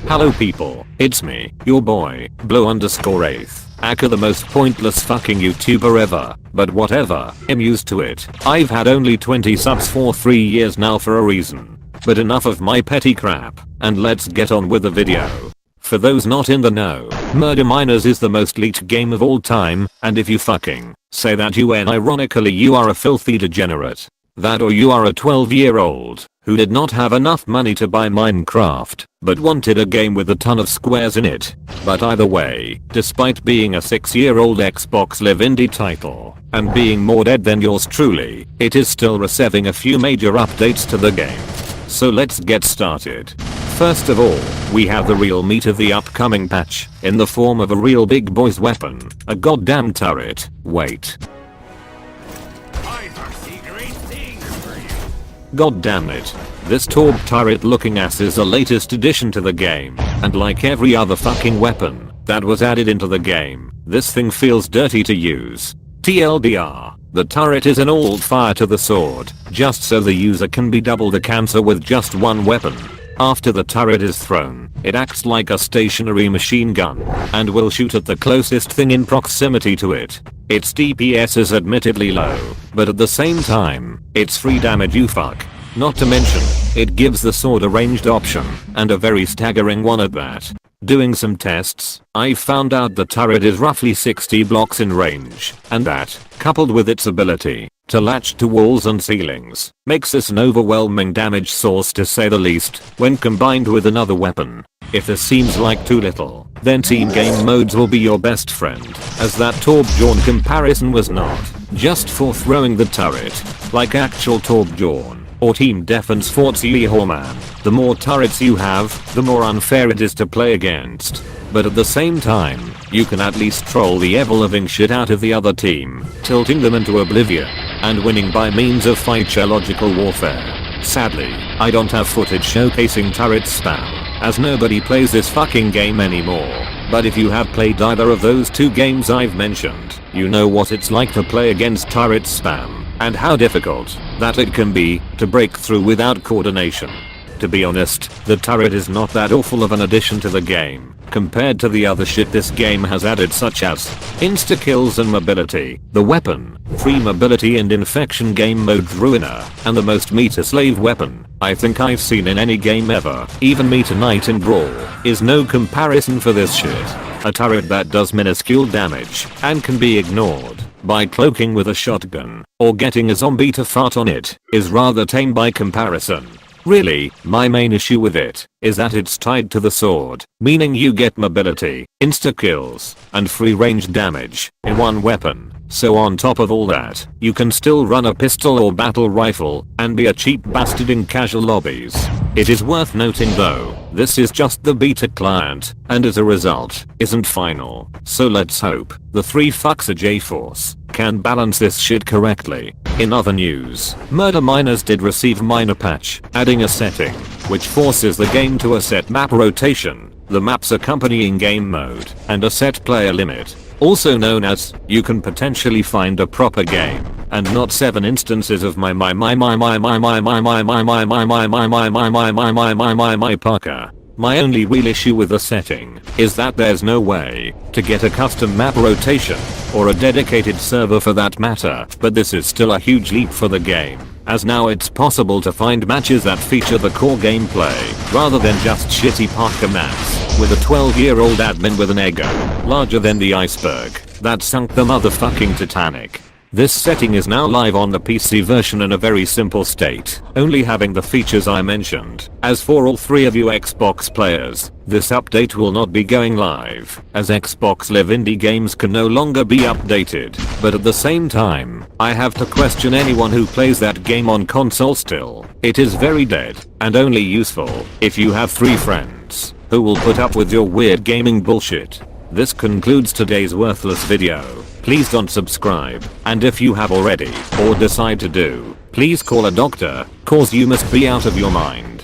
Hello people, it's me, your boy, Blow_8th. Aka the most pointless fucking YouTuber ever, but whatever, I'm used to it. I've had only 20 subs for 3 years now for a reason. But enough of my petty crap, and let's get on with the video. For those not in the know, Murder Miners is the most leaked game of all time, and if you fucking say that ironically you are a filthy degenerate. That or you are a 12-year-old who did not have enough money to buy Minecraft, but wanted a game with a ton of squares in it. But either way, despite being a 6-year-old Xbox Live indie title, and being more dead than yours truly, it is still receiving a few major updates to the game. So let's get started. First of all, we have the real meat of the upcoming patch, in the form of a real big boy's weapon, a goddamn turret. Wait. God damn it. This Torb turret looking ass is the latest addition to the game, and like every other fucking weapon that was added into the game, this thing feels dirty to use. TLDR, the turret is an old fire to the sword, just so the user can be double the cancer with just one weapon. After the turret is thrown, it acts like a stationary machine gun, and will shoot at the closest thing in proximity to it. Its DPS is admittedly low, but at the same time, it's free damage you fuck. Not to mention, it gives the sword a ranged option, and a very staggering one at that. Doing some tests, I found out the turret is roughly 60 blocks in range, and that, coupled with its ability to latch to walls and ceilings, makes this an overwhelming damage source to say the least, when combined with another weapon. If this seems like too little, then team game modes will be your best friend, as that Torbjorn comparison was not just for throwing the turret, like actual Torbjorn, or team defense Forza Horman. The more turrets you have, the more unfair it is to play against. But at the same time, you can at least troll the ever-living shit out of the other team, tilting them into oblivion, and winning by means of physiological warfare. Sadly, I don't have footage showcasing turret spam, as nobody plays this fucking game anymore. But if you have played either of those two games I've mentioned, you know what it's like to play against turret spam, and how difficult that it can be to break through without coordination. To be honest, the turret is not that awful of an addition to the game, compared to the other shit this game has added, such as insta-kills and mobility, the weapon, free mobility and infection game mode ruiner, and the most meta-slave weapon I think I've seen in any game ever. Even Meta Knight in Brawl is no comparison for this shit. A turret that does minuscule damage and can be ignored by cloaking with a shotgun or getting a zombie to fart on it is rather tame by comparison. Really, my main issue with it is that it's tied to the sword, meaning you get mobility, insta-kills, and free range damage in one weapon. So on top of all that, you can still run a pistol or battle rifle and be a cheap bastard in casual lobbies. It is worth noting though, this is just the beta client, and as a result, isn't final. So let's hope the 3 fucks at Jforce can balance this shit correctly. In other news, Murder Miners did receive a minor patch, adding a setting which forces the game to a set map rotation, the map's accompanying game mode, and a set player limit. Also known as, you can potentially find a proper game, and not 7 instances of my Parker. My only real issue with the setting is that there's no way to get a custom map rotation, or a dedicated server for that matter, but this is still a huge leap for the game, as now it's possible to find matches that feature the core gameplay, rather than just shitty Parker maps, with a 12-year-old admin with an ego larger than the iceberg that sunk the motherfucking Titanic. This setting is now live on the PC version in a very simple state, only having the features I mentioned. As for all 3 of you Xbox players, this update will not be going live, as Xbox Live indie games can no longer be updated. But at the same time, I have to question anyone who plays that game on console still. It is very dead, and only useful if you have 3 friends who will put up with your weird gaming bullshit. This concludes today's worthless video. Please don't subscribe, and if you have already, or decide to do, please call a doctor, cause you must be out of your mind.